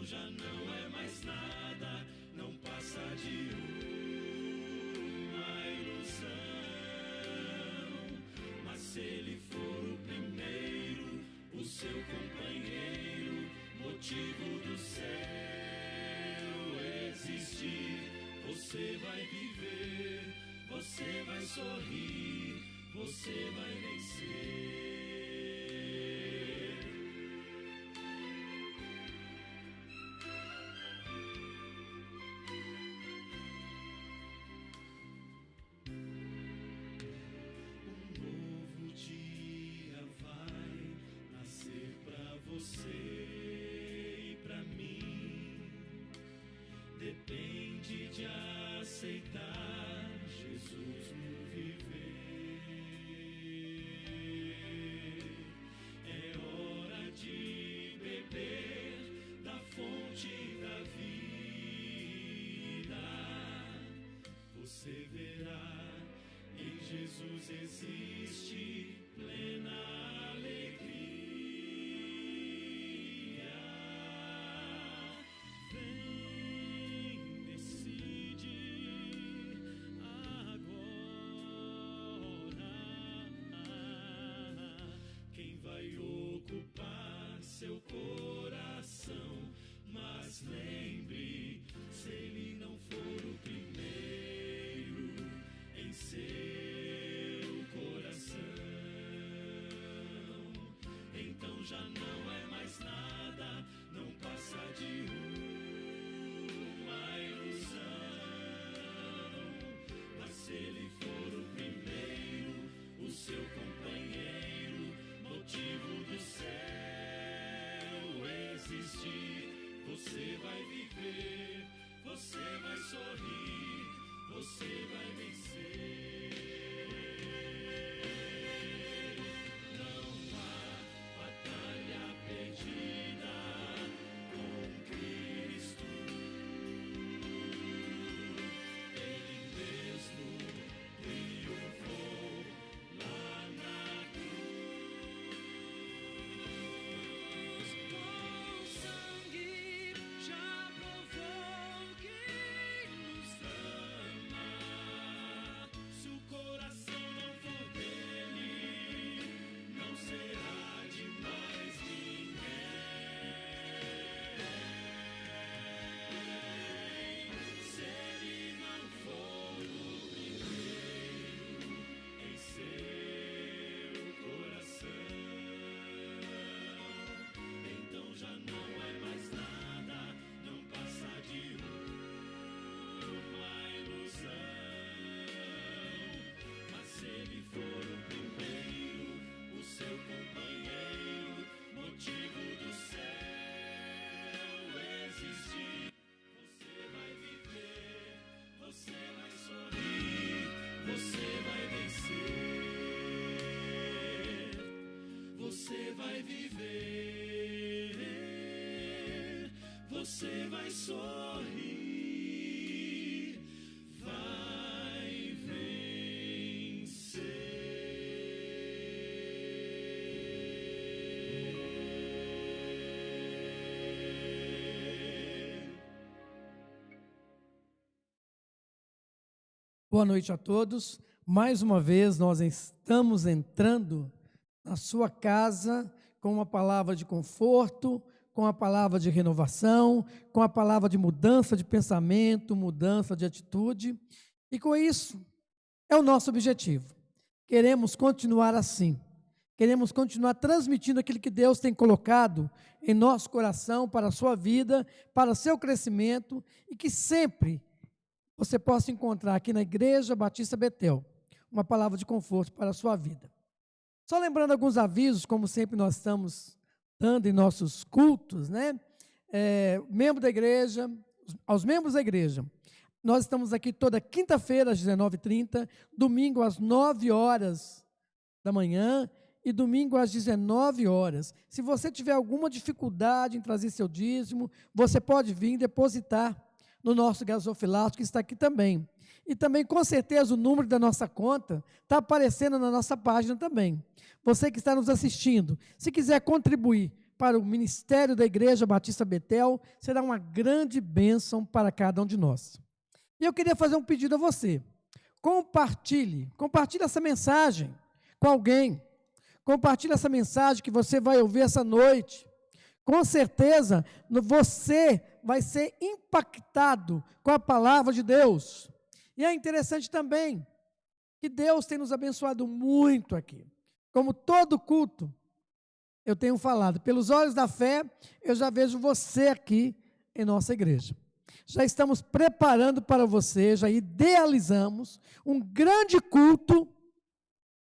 já não é mais nada, não passa de uma ilusão. Mas se ele for o primeiro, o seu companheiro, motivo do céu existir, você vai viver, você vai sorrir, você vai vencer. Você e pra mim depende de aceitar Jesus no viver. É hora de beber da fonte da vida. Você verá, em Jesus existe plena alegria. Seu coração, mas lembre, se ele não for o primeiro em seu coração, então já não é mais nada, não passa de uma ilusão. Mas se ele for o primeiro, o seu companheiro, motivo do céu existir, você vai viver, você vai sorrir, você vai vencer. Não há batalha perdida com Cristo. Ele mesmo triunfou lá na você vai viver, você vai sorrir, vai vencer. Boa noite a todos. Mais uma vez nós estamos entrando na sua casa com uma palavra de conforto, com a palavra de renovação, com a palavra de mudança de pensamento, mudança de atitude. E com isso, é o nosso objetivo. Queremos continuar assim. Queremos continuar transmitindo aquilo que Deus tem colocado em nosso coração para a sua vida, para o seu crescimento, e que sempre você possa encontrar aqui na Igreja Batista Betel uma palavra de conforto para a sua vida. Só lembrando alguns avisos, como sempre nós estamos dando em nossos cultos, né? Membro da igreja, aos membros da igreja, nós estamos aqui toda quinta-feira às 19h30, domingo às 9h da manhã e domingo às 19h. Se você tiver alguma dificuldade em trazer seu dízimo, você pode vir depositar no nosso gasofilato, que está aqui também. E também, com certeza, o número da nossa conta está aparecendo na nossa página também. Você que está nos assistindo, se quiser contribuir para o ministério da Igreja Batista Betel, será uma grande bênção para cada um de nós. E eu queria fazer um pedido a você. Compartilhe essa mensagem com alguém. Compartilhe essa mensagem que você vai ouvir essa noite. Com certeza, você vai ser impactado com a palavra de Deus. E é interessante também que Deus tem nos abençoado muito aqui. Como todo culto, eu tenho falado, pelos olhos da fé, eu já vejo você aqui em nossa igreja. Já estamos preparando para você, já idealizamos um grande culto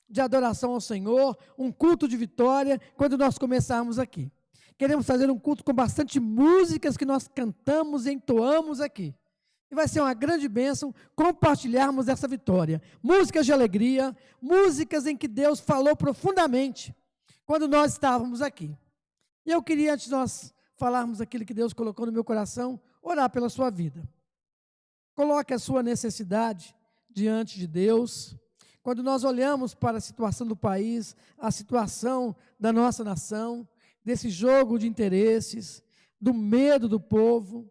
de adoração ao Senhor, um culto de vitória, quando nós começarmos aqui. Queremos fazer um culto com bastante músicas que nós cantamos e entoamos aqui. E vai ser uma grande bênção compartilharmos dessa vitória. Músicas de alegria, músicas em que Deus falou profundamente quando nós estávamos aqui. E eu queria, antes de nós falarmos aquilo que Deus colocou no meu coração, orar pela sua vida. Coloque a sua necessidade diante de Deus. Quando nós olhamos para a situação do país, a situação da nossa nação, desse jogo de interesses, do medo do povo,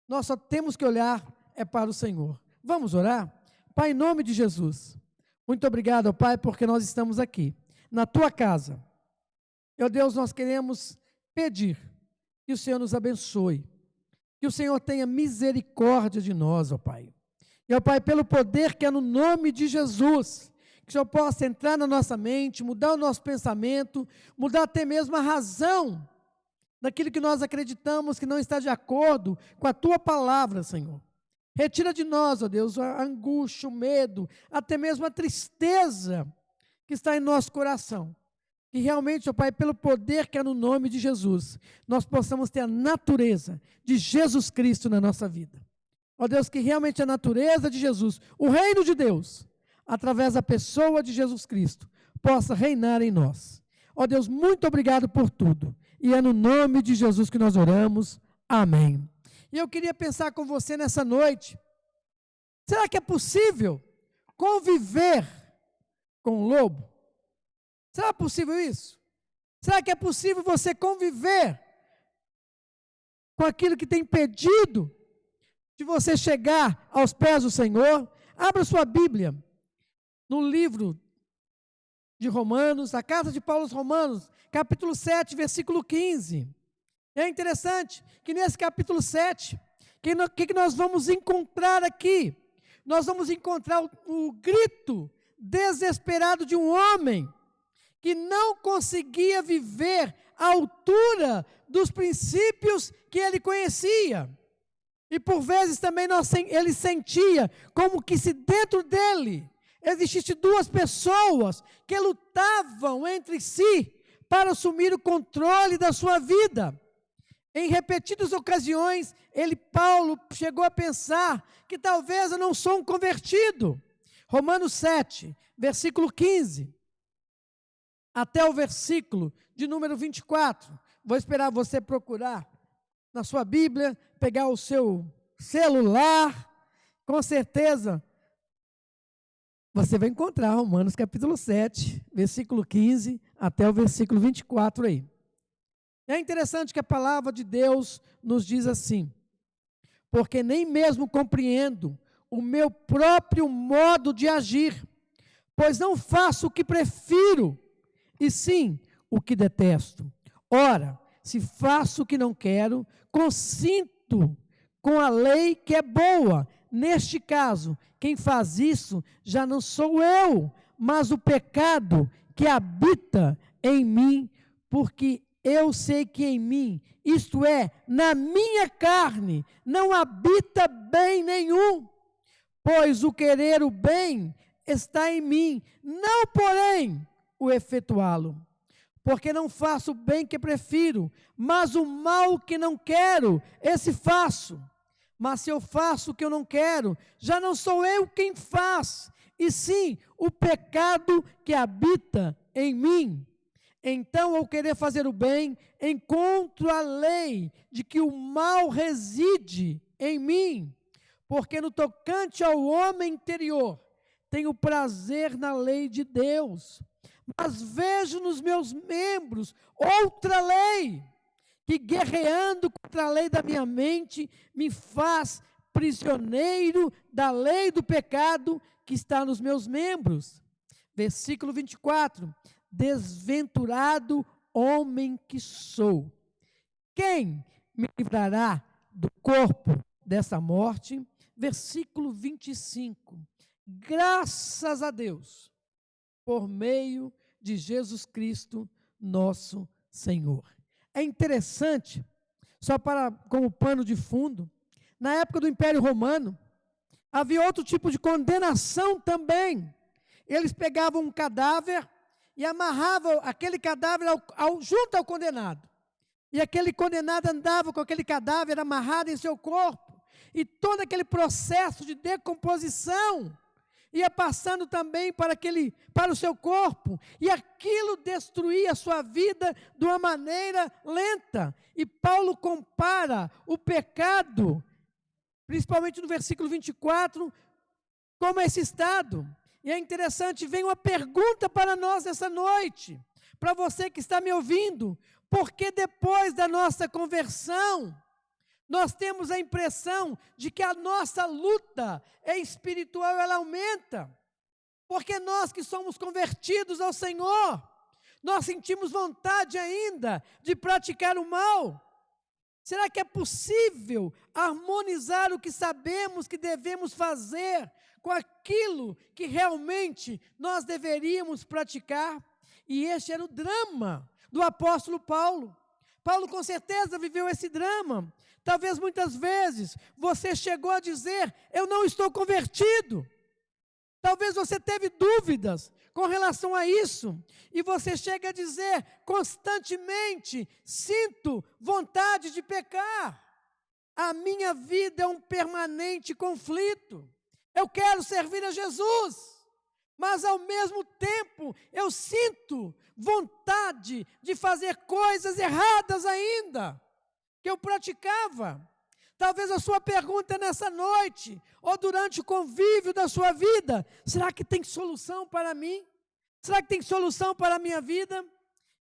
nós só temos que olhar para o Senhor. Vamos orar? Pai, em nome de Jesus, muito obrigado, Pai, porque nós estamos aqui, na Tua casa. Meu Deus, nós queremos pedir que o Senhor nos abençoe, que o Senhor tenha misericórdia de nós, ó Pai. E, ó Pai, pelo poder que é no nome de Jesus, que o Senhor possa entrar na nossa mente, mudar o nosso pensamento, mudar até mesmo a razão daquilo que nós acreditamos que não está de acordo com a Tua palavra, Senhor. Retira de nós, ó Deus, a angústia, o medo, até mesmo a tristeza que está em nosso coração. Que realmente, ó Pai, pelo poder que é no nome de Jesus, nós possamos ter a natureza de Jesus Cristo na nossa vida. Ó Deus, que realmente a natureza de Jesus, o reino de Deus, através da pessoa de Jesus Cristo, possa reinar em nós. Ó Deus, muito obrigado por tudo. E é no nome de Jesus que nós oramos. Amém. E eu queria pensar com você nessa noite, será que é possível conviver com o lobo? Será possível isso? Será que é possível você conviver com aquilo que tem impedido de você chegar aos pés do Senhor? Abra sua Bíblia no livro de Romanos, a carta de Paulo aos Romanos, capítulo 7, versículo 15. É interessante que nesse capítulo 7, o que nós vamos encontrar aqui? Nós vamos encontrar o grito desesperado de um homem que não conseguia viver à altura dos princípios que ele conhecia. E por vezes também ele sentia como que se dentro dele existissem duas pessoas que lutavam entre si para assumir o controle da sua vida. Em repetidas ocasiões, Paulo, chegou a pensar que talvez eu não sou um convertido. Romanos 7, versículo 15. Até o versículo de número 24. Vou esperar você procurar na sua Bíblia, pegar o seu celular, com certeza você vai encontrar Romanos capítulo 7, versículo 15, até o versículo 24 aí. É interessante que a palavra de Deus nos diz assim: porque nem mesmo compreendo o meu próprio modo de agir, pois não faço o que prefiro, e sim o que detesto. Ora, se faço o que não quero, consinto com a lei que é boa. Neste caso, quem faz isso já não sou eu, mas o pecado que habita em mim, porque eu sei que em mim, isto é, na minha carne, não habita bem nenhum, pois o querer o bem está em mim, não porém o efetuá-lo. Porque não faço o bem que prefiro, mas o mal que não quero, esse faço. Mas se eu faço o que eu não quero, já não sou eu quem faz, e sim o pecado que habita em mim. Então, ao querer fazer o bem, encontro a lei de que o mal reside em mim, porque no tocante ao homem interior, tenho prazer na lei de Deus, mas vejo nos meus membros outra lei, que guerreando contra a lei da minha mente, me faz prisioneiro da lei do pecado que está nos meus membros. Versículo 24, desventurado homem que sou, quem me livrará do corpo dessa morte? Versículo 25, graças a Deus, por meio de Jesus Cristo, nosso Senhor. É interessante, só para como pano de fundo, na época do Império Romano, havia outro tipo de condenação também. Eles pegavam um cadáver e amarravam aquele cadáver junto ao condenado. E aquele condenado andava com aquele cadáver amarrado em seu corpo. E todo aquele processo de decomposição ia passando também para o seu corpo, e aquilo destruía a sua vida de uma maneira lenta. E Paulo compara o pecado, principalmente no versículo 24, como esse estado. E é interessante, vem uma pergunta para nós essa noite, para você que está me ouvindo, porque depois da nossa conversão, nós temos a impressão de que a nossa luta espiritual, ela aumenta. Porque nós que somos convertidos ao Senhor, nós sentimos vontade ainda de praticar o mal. Será que é possível harmonizar o que sabemos que devemos fazer com aquilo que realmente nós deveríamos praticar? E este era o drama do apóstolo Paulo. Paulo com certeza viveu esse drama. Talvez muitas vezes você chegou a dizer, eu não estou convertido. Talvez você teve dúvidas com relação a isso. E você chega a dizer constantemente, sinto vontade de pecar. A minha vida é um permanente conflito. Eu quero servir a Jesus, mas ao mesmo tempo eu sinto vontade de fazer coisas erradas ainda, que eu praticava. Talvez a sua pergunta nessa noite, ou durante o convívio da sua vida, será que tem solução para mim? Será que tem solução para a minha vida?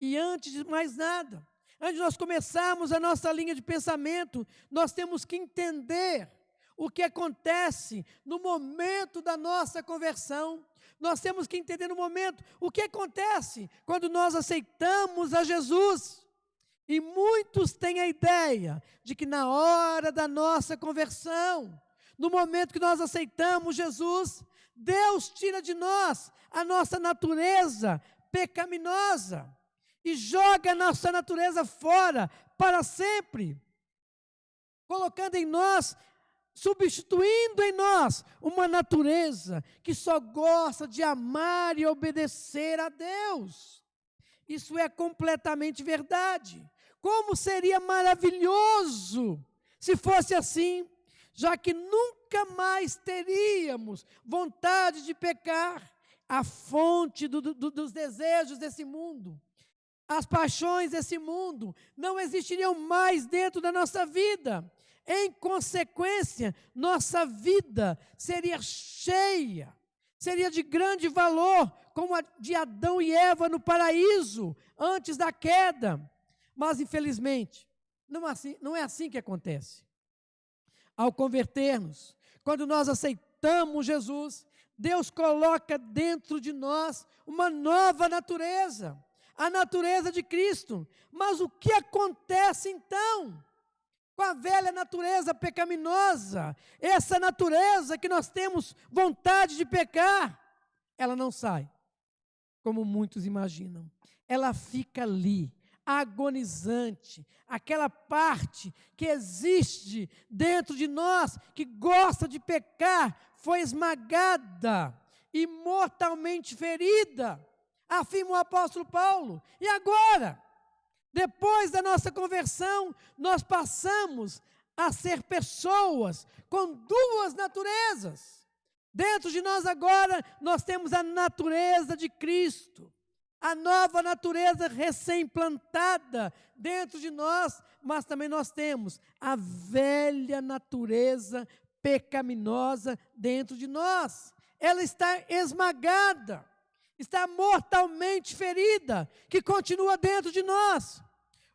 E antes de mais nada, antes de nós começarmos a nossa linha de pensamento, nós temos que entender o que acontece no momento da nossa conversão. Nós temos que entender no momento o que acontece quando nós aceitamos a Jesus. E muitos têm a ideia de que na hora da nossa conversão, no momento que nós aceitamos Jesus, Deus tira de nós a nossa natureza pecaminosa e joga a nossa natureza fora para sempre, colocando em nós, substituindo em nós uma natureza que só gosta de amar e obedecer a Deus. Isso é completamente verdade. Como seria maravilhoso se fosse assim, já que nunca mais teríamos vontade de pecar. A fonte dos desejos desse mundo, as paixões desse mundo, não existiriam mais dentro da nossa vida. Em consequência, nossa vida seria cheia, seria de grande valor, como a de Adão e Eva no paraíso, antes da queda. Mas, infelizmente, não é assim que acontece. Ao converter-nos, quando nós aceitamos Jesus, Deus coloca dentro de nós uma nova natureza, a natureza de Cristo. Mas o que acontece então com a velha natureza pecaminosa? Essa natureza que nós temos vontade de pecar, ela não sai, como muitos imaginam. Ela fica ali, agonizante, aquela parte que existe dentro de nós, que gosta de pecar, foi esmagada e mortalmente ferida, afirma o apóstolo Paulo. E agora, depois da nossa conversão, nós passamos a ser pessoas com duas naturezas. Dentro de nós agora, nós temos a natureza de Cristo, a nova natureza recém-plantada dentro de nós, mas também nós temos a velha natureza pecaminosa dentro de nós. Ela está esmagada. está mortalmente ferida, que continua dentro de nós.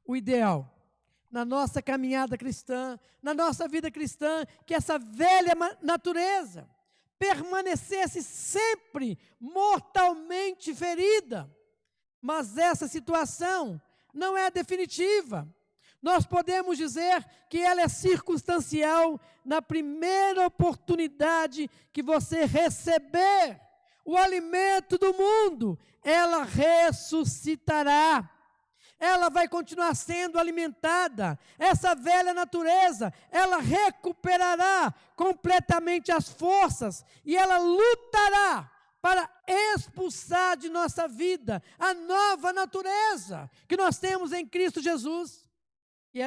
O ideal, na nossa caminhada cristã, na nossa vida cristã, que essa velha natureza permanecesse sempre mortalmente ferida. Mas essa situação não é definitiva. Nós podemos dizer que ela é circunstancial na primeira oportunidade que você receber o alimento do mundo, ela ressuscitará. Ela vai continuar sendo alimentada. Essa velha natureza, ela recuperará completamente as forças e ela lutará para expulsar de nossa vida a nova natureza que nós temos em Cristo Jesus. E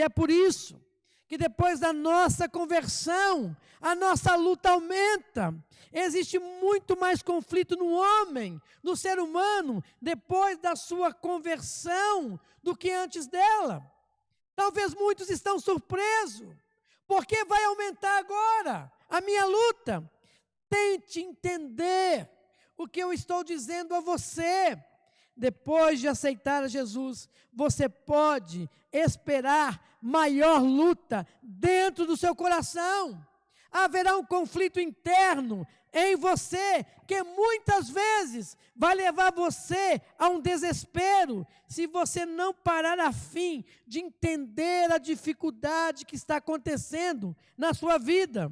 é por isso que depois da nossa conversão, a nossa luta aumenta. Existe muito mais conflito no homem, no ser humano, depois da sua conversão, do que antes dela. Talvez muitos estão surpresos, porque vai aumentar agora a minha luta. Tente entender o que eu estou dizendo a você. Depois de aceitar a Jesus, você pode esperar maior luta dentro do seu coração. Haverá um conflito interno em você, que muitas vezes vai levar você a um desespero, se você não parar a fim de entender a dificuldade que está acontecendo na sua vida.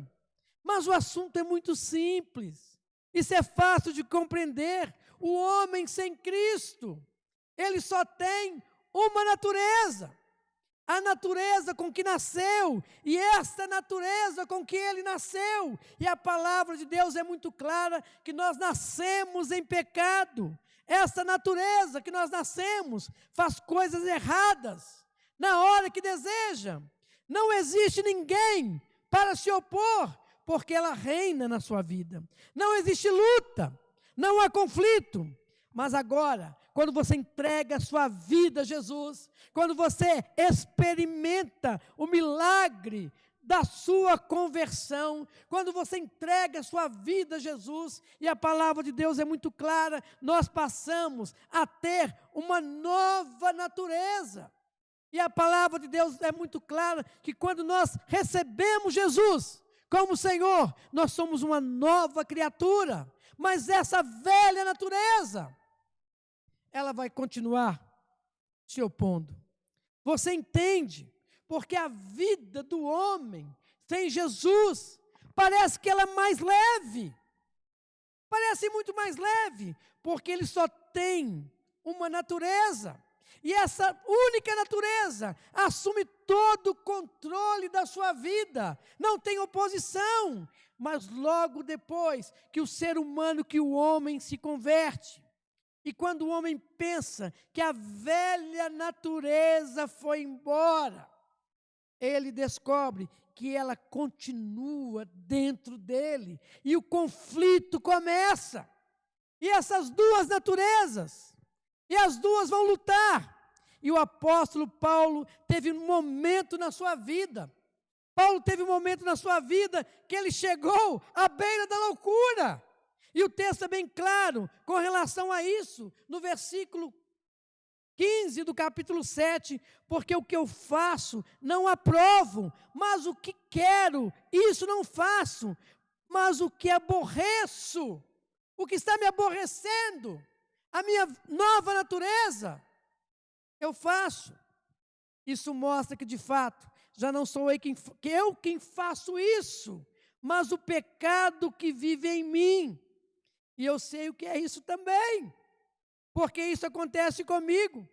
Mas o assunto é muito simples, isso é fácil de compreender. O homem sem Cristo, ele só tem uma natureza, a natureza com que nasceu, e esta natureza com que ele nasceu, e a palavra de Deus é muito clara, que nós nascemos em pecado. Essa natureza que nós nascemos faz coisas erradas, na hora que deseja. Não existe ninguém para se opor, porque ela reina na sua vida. Não existe luta, não há conflito. Mas agora, quando você entrega a sua vida a Jesus, quando você experimenta o milagre da sua conversão, quando você entrega a sua vida a Jesus, e a palavra de Deus é muito clara, nós passamos a ter uma nova natureza. E a palavra de Deus é muito clara, que quando nós recebemos Jesus como Senhor, nós somos uma nova criatura. Mas essa velha natureza, ela vai continuar se opondo. Você entende? Porque a vida do homem sem Jesus parece que ela é mais leve. Parece muito mais leve, porque ele só tem uma natureza. E essa única natureza assume todo o controle da sua vida. Não tem oposição. Mas logo depois que o ser humano, que o homem se converte, e quando o homem pensa que a velha natureza foi embora, ele descobre que ela continua dentro dele, e o conflito começa. E essas duas naturezas, e as duas vão lutar. E o apóstolo Paulo teve um momento na sua vida, que ele chegou à beira da loucura. E o texto é bem claro com relação a isso, no versículo 15 do capítulo 7, porque o que eu faço não aprovo, mas o que quero, isso não faço, mas o que aborreço, o que está me aborrecendo, a minha nova natureza, eu faço. Isso mostra que de fato, já não sou eu quem faço isso, mas o pecado que vive em mim. E eu sei o que é isso também, porque isso acontece comigo.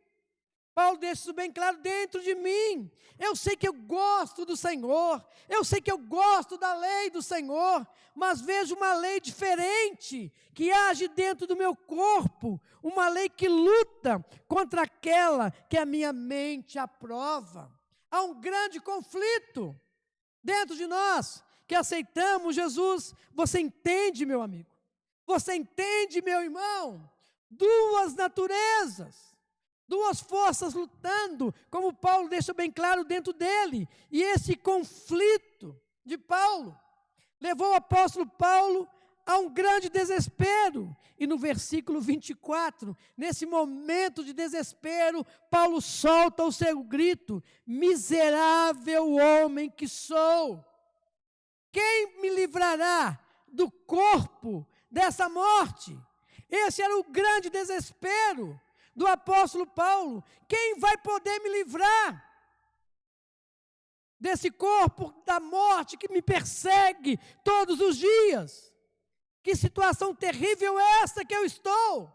Paulo deixa isso bem claro dentro de mim. Eu sei que eu gosto do Senhor, eu sei que eu gosto da lei do Senhor, mas vejo uma lei diferente, que age dentro do meu corpo, uma lei que luta contra aquela que a minha mente aprova. Há um grande conflito dentro de nós, que aceitamos Jesus. Você entende, meu amigo? Você entende, meu irmão? Duas naturezas, duas forças lutando, como Paulo deixa bem claro dentro dele. E esse conflito de Paulo levou o apóstolo Paulo há um grande desespero. E no versículo 24, nesse momento de desespero, Paulo solta o seu grito: miserável homem que sou! Quem me livrará do corpo dessa morte? Esse era o grande desespero do apóstolo Paulo. Quem vai poder me livrar desse corpo da morte que me persegue todos os dias? Que situação terrível é essa que eu estou?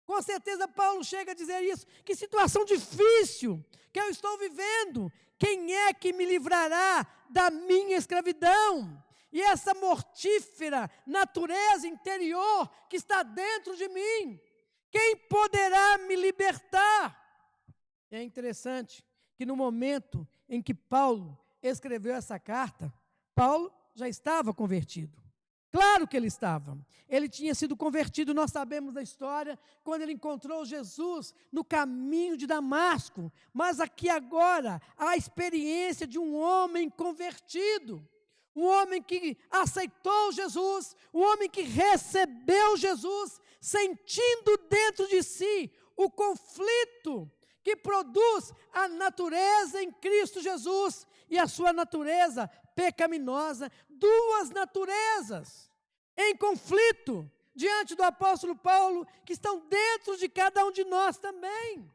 Com certeza Paulo chega a dizer isso. Que situação difícil que eu estou vivendo. Quem é que me livrará da minha escravidão? E essa mortífera natureza interior que está dentro de mim, quem poderá me libertar? É interessante que no momento em que Paulo escreveu essa carta, Paulo já estava convertido. Claro que ele estava. Ele tinha sido convertido, nós sabemos da história, quando ele encontrou Jesus no caminho de Damasco. Mas aqui agora, a experiência de um homem convertido. Um homem que aceitou Jesus, um homem que recebeu Jesus, sentindo dentro de si o conflito que produz a natureza em Cristo Jesus e a sua natureza pecaminosa. Duas naturezas em conflito diante do apóstolo Paulo, que estão dentro de cada um de nós também.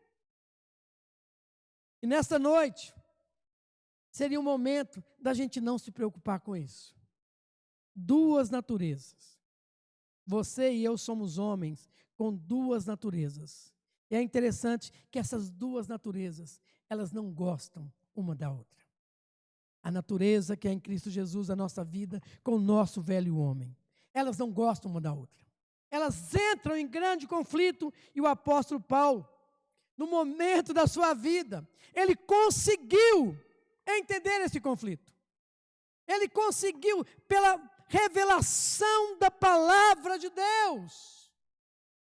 E nesta noite, seria um momento da gente não se preocupar com isso. Duas naturezas. Você e eu somos homens com duas naturezas. E é interessante que essas duas naturezas, elas não gostam uma da outra. A natureza que é em Cristo Jesus, a nossa vida, com o nosso velho homem. Elas não gostam uma da outra. Elas entram em grande conflito e o apóstolo Paulo, no momento da sua vida, ele conseguiu entender esse conflito. Ele conseguiu, pela revelação da palavra de Deus,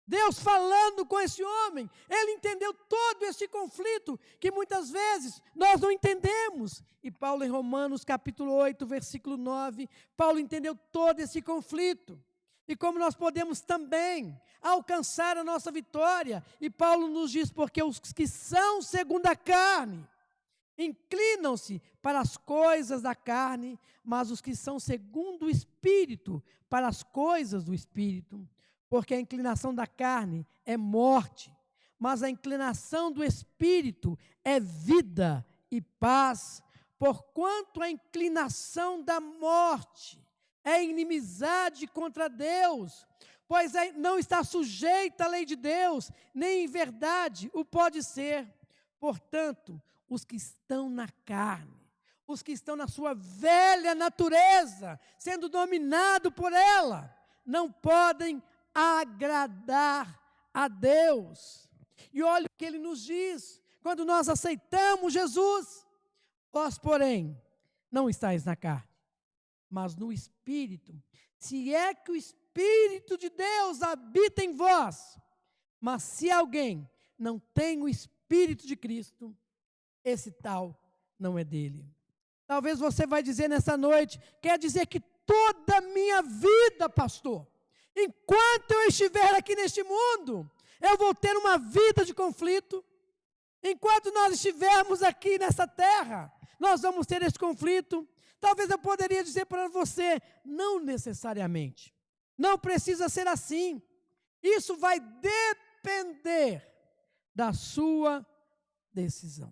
Deus falando com esse homem, ele entendeu todo esse conflito que muitas vezes nós não entendemos. E Paulo, em Romanos capítulo 8, versículo 9, Paulo entendeu todo esse conflito. E como nós podemos também alcançar a nossa vitória. E Paulo nos diz: porque os que são segundo a carne inclinam-se para as coisas da carne, mas os que são segundo o Espírito, para as coisas do Espírito. Porque a inclinação da carne é morte, mas a inclinação do Espírito é vida e paz. Porquanto a inclinação da morte é inimizade contra Deus, pois não está sujeita à lei de Deus, nem em verdade o pode ser. Portanto, os que estão na carne, os que estão na sua velha natureza, sendo dominado por ela, não podem agradar a Deus. E olha o que ele nos diz, quando nós aceitamos Jesus: vós, porém, não estáis na carne, mas no Espírito, se é que o Espírito de Deus habita em vós. Mas se alguém não tem o Espírito de Cristo, esse tal não é dele. Talvez você vai dizer nessa noite: quer dizer que toda a minha vida, pastor, enquanto eu estiver aqui neste mundo, eu vou ter uma vida de conflito? Enquanto nós estivermos aqui nessa terra, nós vamos ter esse conflito? Talvez eu poderia dizer para você: não necessariamente. Não precisa ser assim. Isso vai depender da sua decisão.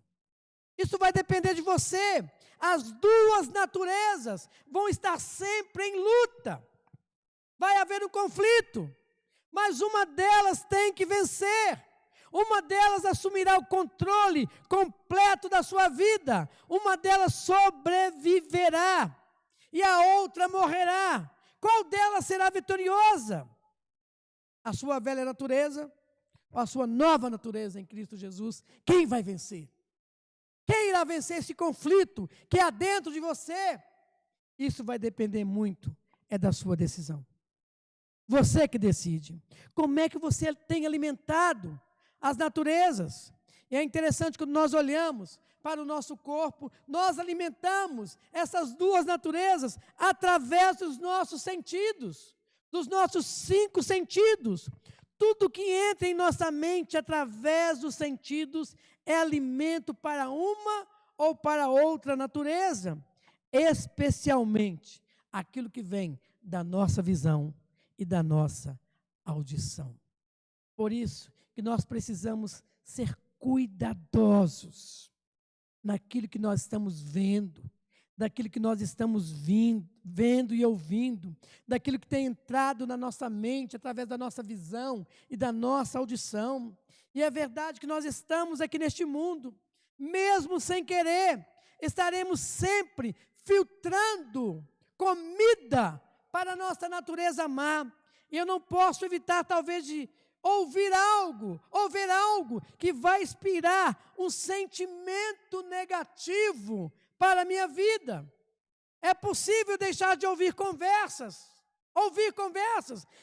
Isso vai depender de você. As duas naturezas vão estar sempre em luta. Vai haver um conflito, mas uma delas tem que vencer. Uma delas assumirá o controle completo da sua vida. Uma delas sobreviverá e a outra morrerá. Qual delas será vitoriosa? A sua velha natureza ou a sua nova natureza em Cristo Jesus? Quem vai vencer? Quem irá vencer esse conflito que há dentro de você? Isso vai depender muito da sua decisão. Você que decide. Como é que você tem alimentado as naturezas? E é interessante quando nós olhamos para o nosso corpo, nós alimentamos essas duas naturezas através dos nossos sentidos. dos nossos 5 sentidos. Tudo que entra em nossa mente através dos sentidos é alimento para uma ou para outra natureza, especialmente aquilo que vem da nossa visão e da nossa audição. Por isso que nós precisamos ser cuidadosos naquilo que nós estamos vendo, daquilo que nós estamos vendo e ouvindo, daquilo que tem entrado na nossa mente através da nossa visão e da nossa audição. E é verdade que nós estamos aqui neste mundo, mesmo sem querer, estaremos sempre filtrando comida para a nossa natureza má. E eu não posso evitar, talvez, de ouvir algo, ou ver algo que vai inspirar um sentimento negativo para a minha vida. É possível deixar de ouvir conversas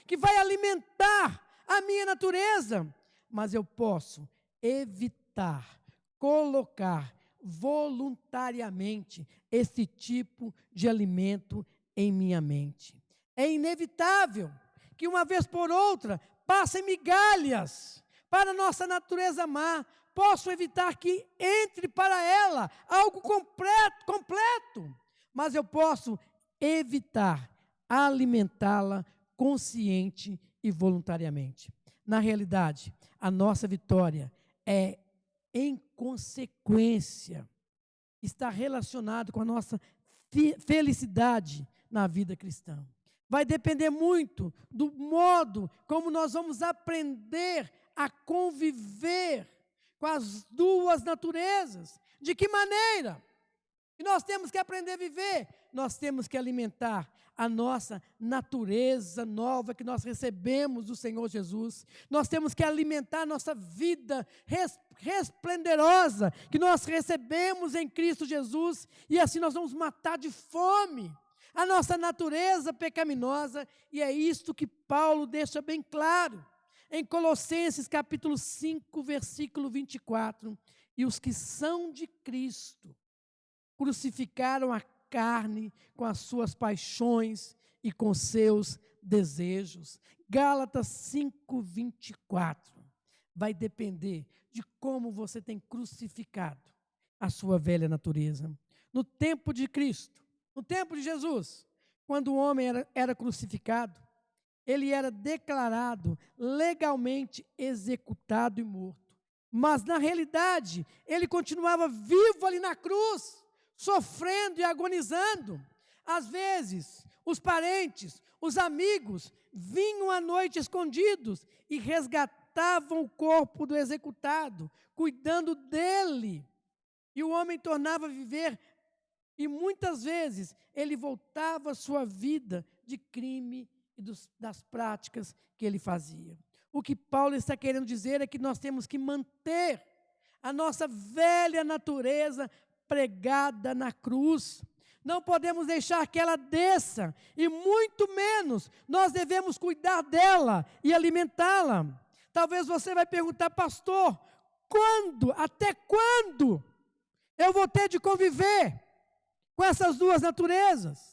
que vai alimentar a minha natureza, mas eu posso evitar colocar voluntariamente esse tipo de alimento em minha mente. É inevitável que uma vez por outra passem migalhas para a nossa natureza má. Posso evitar que entre para ela algo completo, mas eu posso evitar alimentá-la consciente e voluntariamente. Na realidade, a nossa vitória é em consequência, está relacionado com a nossa felicidade na vida cristã. Vai depender muito do modo como nós vamos aprender a conviver com as duas naturezas. De que maneira? E nós temos que aprender a viver. Nós temos que alimentar a nossa natureza nova que nós recebemos do Senhor Jesus. Nós temos que alimentar a nossa vida resplenderosa que nós recebemos em Cristo Jesus. E assim nós vamos matar de fome a nossa natureza pecaminosa. E é isto que Paulo deixa bem claro em Colossenses capítulo 5, versículo 24. E os que são de Cristo crucificaram a carne com as suas paixões e com seus desejos. Gálatas 5, 24. Vai depender de como você tem crucificado a sua velha natureza. No tempo de Cristo, no tempo de Jesus, quando o homem era crucificado, ele era declarado legalmente executado e morto. Mas, na realidade, ele continuava vivo ali na cruz, sofrendo e agonizando. Às vezes, os parentes, os amigos, vinham à noite escondidos e resgatavam o corpo do executado, cuidando dele. E o homem tornava a viver, e muitas vezes ele voltava à sua vida de crime e das práticas que ele fazia. O que Paulo está querendo dizer é que nós temos que manter a nossa velha natureza pregada na cruz. Não podemos deixar que ela desça, e muito menos nós devemos cuidar dela e alimentá-la. Talvez você vai perguntar: pastor, até quando eu vou ter de conviver com essas duas naturezas?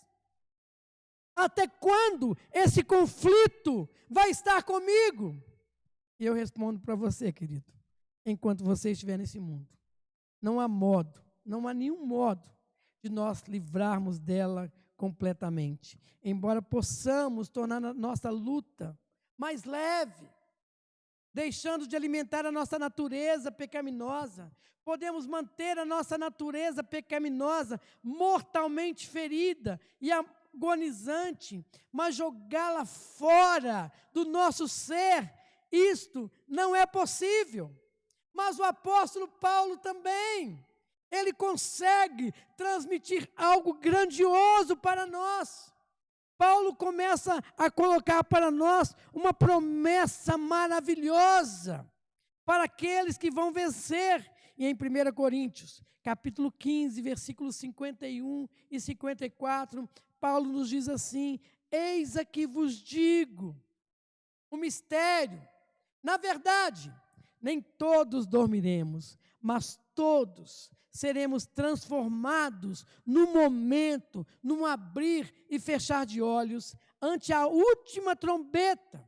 Até quando esse conflito vai estar comigo? E eu respondo para você, querido, enquanto você estiver nesse mundo, não há nenhum modo de nós livrarmos dela completamente. Embora possamos tornar a nossa luta mais leve, deixando de alimentar a nossa natureza pecaminosa, podemos manter a nossa natureza pecaminosa mortalmente ferida e agonizante, mas jogá-la fora do nosso ser, isto não é possível. Mas o apóstolo Paulo também, ele consegue transmitir algo grandioso para nós. Paulo começa a colocar para nós uma promessa maravilhosa para aqueles que vão vencer. E em 1 Coríntios, capítulo 15, versículos 51 e 54, Paulo nos diz assim: eis aqui vos digo o mistério. Na verdade, nem todos dormiremos, mas todos seremos transformados no momento, num abrir e fechar de olhos, ante a última trombeta,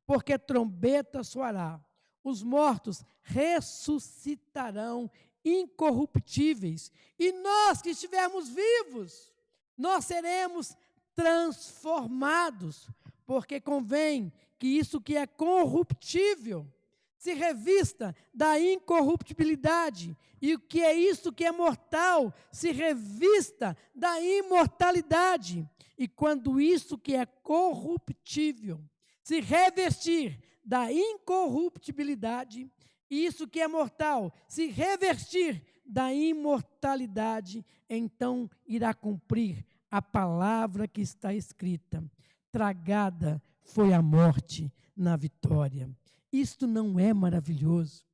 porque trombeta soará. Os mortos ressuscitarão incorruptíveis, e nós que estivermos vivos, nós seremos transformados, porque convém que isso que é corruptível se revista da incorruptibilidade, e o que é isso que é mortal se revista da imortalidade. E quando isso que é corruptível se revestir da incorruptibilidade, e isso que é mortal se revestir da imortalidade, então irá cumprir a palavra que está escrita: tragada foi a morte na vitória. Isto não é maravilhoso?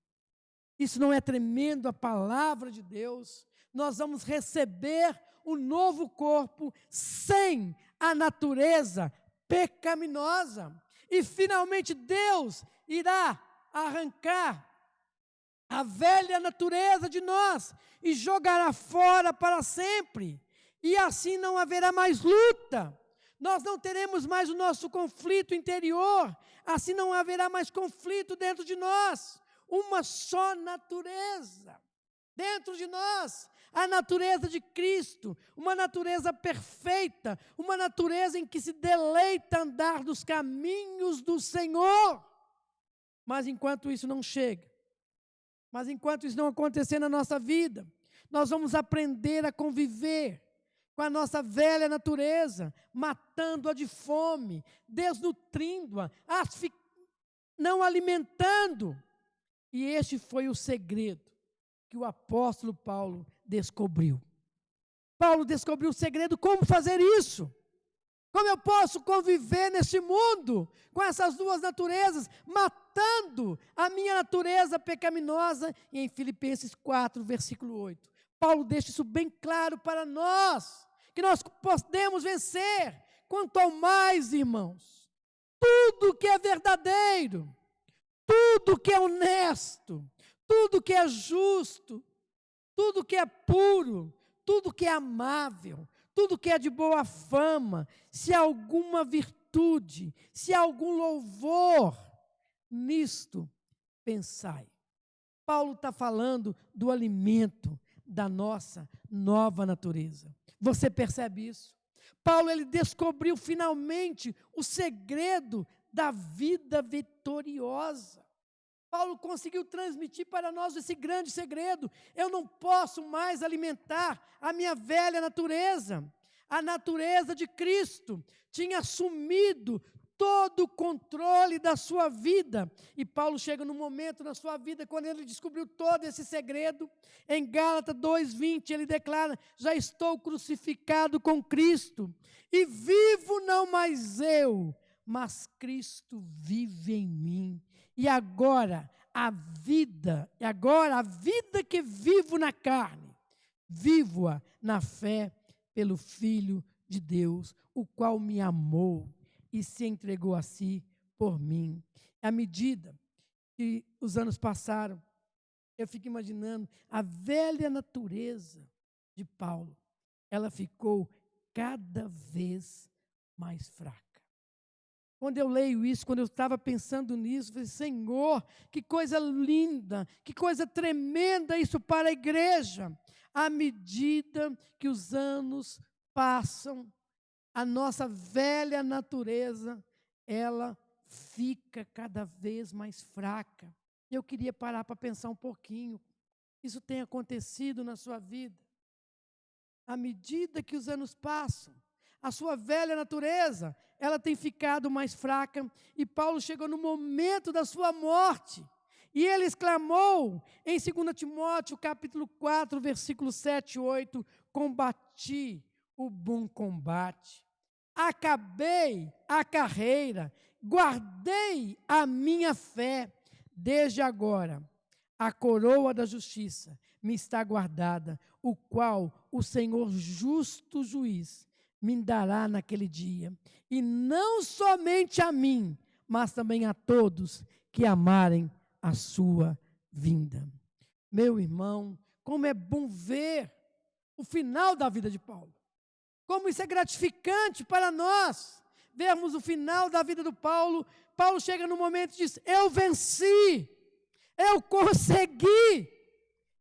Isso não é tremendo a palavra de Deus? Nós vamos receber um novo corpo sem a natureza pecaminosa. E finalmente Deus irá arrancar a velha natureza de nós e jogará fora para sempre. E assim não haverá mais luta. Nós não teremos mais o nosso conflito interior. Assim não haverá mais conflito dentro de nós. Uma só natureza dentro de nós. A natureza de Cristo, uma natureza perfeita, uma natureza em que se deleita andar nos caminhos do Senhor. Mas enquanto isso não chega, mas enquanto isso não acontecer na nossa vida, nós vamos aprender a conviver com a nossa velha natureza, matando-a de fome, desnutrindo-a, não alimentando. E este foi o segredo que o apóstolo Paulo descobriu. Paulo descobriu o segredo, como fazer isso. Como eu posso conviver neste mundo com essas duas naturezas, matando a minha natureza pecaminosa? E em Filipenses 4, versículo 8, Paulo deixa isso bem claro para nós, que nós podemos vencer. Quanto ao mais, irmãos, tudo que é verdadeiro, tudo que é honesto, tudo que é justo, tudo que é puro, tudo que é amável, tudo que é de boa fama, se há alguma virtude, se há algum louvor, nisto pensai. Paulo está falando do alimento da nossa nova natureza. Você percebe isso? Paulo, ele descobriu finalmente o segredo da vida vitoriosa. Paulo conseguiu transmitir para nós esse grande segredo. Eu não posso mais alimentar a minha velha natureza. A natureza de Cristo tinha assumido todo o controle da sua vida. E Paulo chega num momento na sua vida, quando ele descobriu todo esse segredo, em Gálatas 2:20, ele declara: já estou crucificado com Cristo, e vivo não mais eu, mas Cristo vive em mim. E agora a vida que vivo na carne, vivo-a na fé pelo Filho de Deus, o qual me amou e se entregou a si por mim. À medida que os anos passaram, eu fico imaginando a velha natureza de Paulo. Ela ficou cada vez mais fraca. Quando eu leio isso, quando eu estava pensando nisso, eu falei: Senhor, que coisa linda, que coisa tremenda isso para a igreja. À medida que os anos passam, a nossa velha natureza, ela fica cada vez mais fraca. Eu queria parar para pensar um pouquinho. Isso tem acontecido na sua vida. À medida que os anos passam, a sua velha natureza, ela tem ficado mais fraca, e Paulo chegou no momento da sua morte, e ele exclamou em 2 Timóteo, capítulo 4, versículos 7 e 8, combati o bom combate, acabei a carreira, guardei a minha fé. Desde agora, a coroa da justiça me está guardada, o qual o Senhor justo juiz me dará naquele dia, e não somente a mim, mas também a todos que amarem a sua vinda. Meu irmão, como é bom ver o final da vida de Paulo. Como isso é gratificante para nós, vermos o final da vida do Paulo, Paulo chega no momento e diz: eu venci, eu consegui,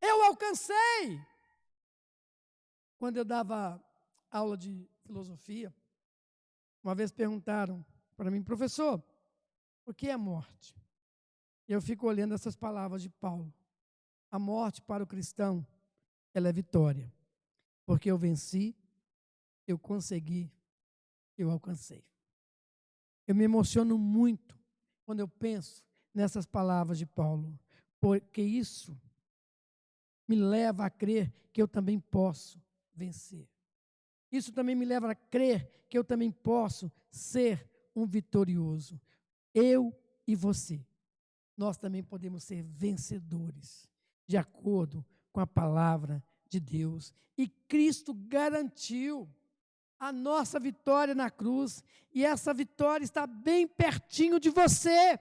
eu alcancei. Quando eu dava aula de filosofia, uma vez perguntaram para mim: professor, o que é morte? E eu fico olhando essas palavras de Paulo. A morte para o cristão, ela é vitória, porque eu venci, eu consegui, eu alcancei. Eu me emociono muito quando eu penso nessas palavras de Paulo, porque isso me leva a crer que eu também posso vencer. Isso também me leva a crer que eu também posso ser um vitorioso. Eu e você, nós também podemos ser vencedores, de acordo com a palavra de Deus. E Cristo garantiu a nossa vitória na cruz, e essa vitória está bem pertinho de você.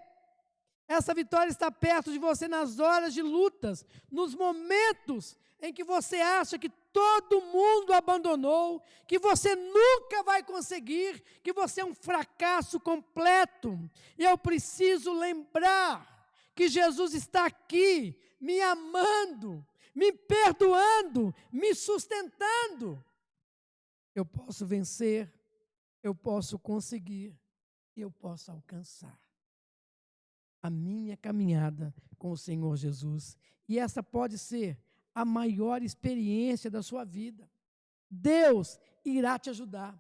Essa vitória está perto de você nas horas de lutas, nos momentos em que você acha que todo mundo abandonou, que você nunca vai conseguir, que você é um fracasso completo. E eu preciso lembrar que Jesus está aqui, me amando, me perdoando, me sustentando. Eu posso vencer, eu posso conseguir, eu posso alcançar a minha caminhada com o Senhor Jesus. E essa pode ser a maior experiência da sua vida. Deus irá te ajudar.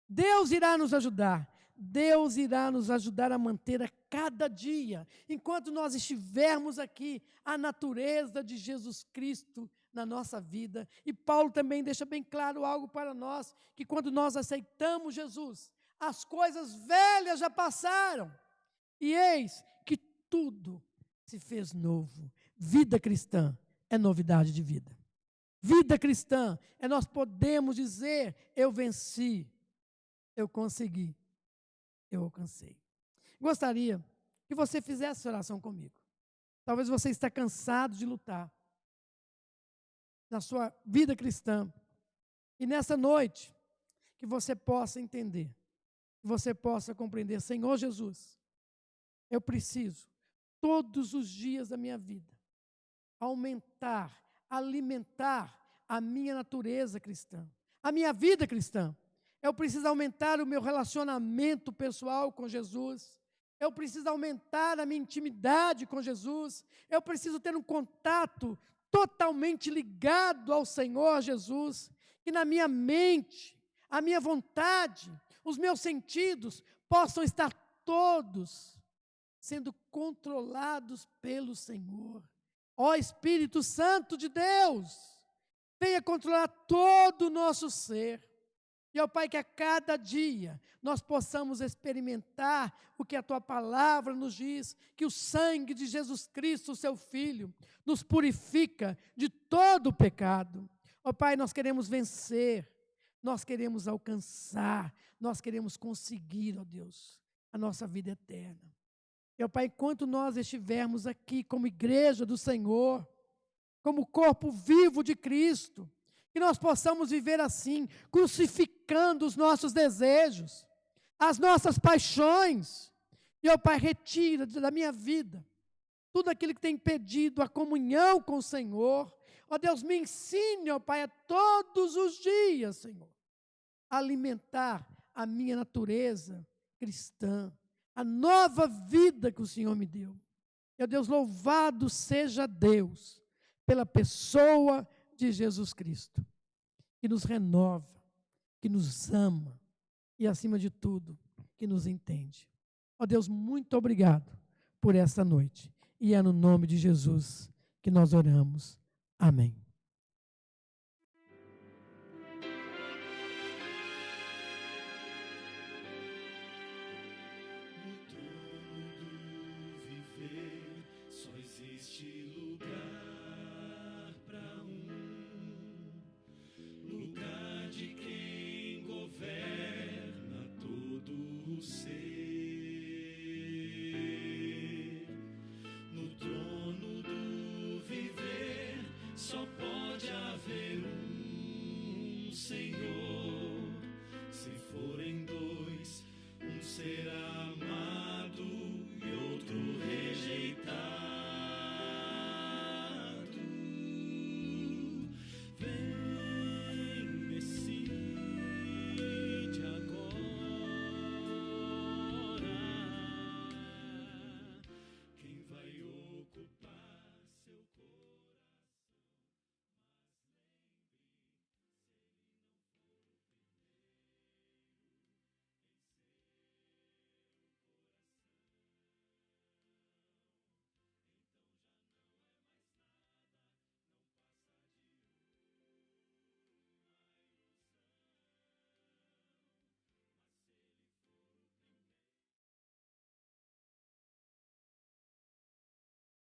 Deus irá nos ajudar. Deus irá nos ajudar a manter a cada dia, enquanto nós estivermos aqui, a natureza de Jesus Cristo na nossa vida. E Paulo também deixa bem claro algo para nós, que quando nós aceitamos Jesus, as coisas velhas já passaram, e eis que tudo se fez novo. Vida cristã é novidade de vida. Vida cristã é nós podemos dizer: eu venci, eu consegui, eu alcancei. Gostaria que você fizesse essa oração comigo. Talvez você está cansado de lutar na sua vida cristã. E nessa noite, que você possa entender, que você possa compreender: Senhor Jesus, eu preciso, todos os dias da minha vida, aumentar, alimentar a minha natureza cristã, a minha vida cristã. Eu preciso aumentar o meu relacionamento pessoal com Jesus. Eu preciso aumentar a minha intimidade com Jesus. Eu preciso ter um contato totalmente ligado ao Senhor Jesus. Que na minha mente, a minha vontade, os meus sentidos possam estar todos sendo controlados pelo Senhor. Ó Espírito Santo de Deus, venha controlar todo o nosso ser. E, ó Pai, que a cada dia nós possamos experimentar o que a Tua palavra nos diz, que o sangue de Jesus Cristo, o Seu Filho, nos purifica de todo o pecado. Ó Pai, nós queremos vencer, nós queremos alcançar, nós queremos conseguir, ó Deus, a nossa vida eterna. E, ó Pai, enquanto nós estivermos aqui como igreja do Senhor, como corpo vivo de Cristo, que nós possamos viver assim, crucificando os nossos desejos, as nossas paixões. E, ó Pai, retira da minha vida tudo aquilo que tem impedido a comunhão com o Senhor. Ó Deus, me ensine, ó Pai, a todos os dias, Senhor, a alimentar a minha natureza cristã, a nova vida que o Senhor me deu. Ó Deus, louvado seja Deus pela pessoa de Jesus Cristo, que nos renova, que nos ama e, acima de tudo, que nos entende. Ó Deus, muito obrigado por essa noite. E é no nome de Jesus que nós oramos. Amém. No trono do viver só existe lugar para lugar de quem governa todo o ser. No trono do viver só pode haver Senhor.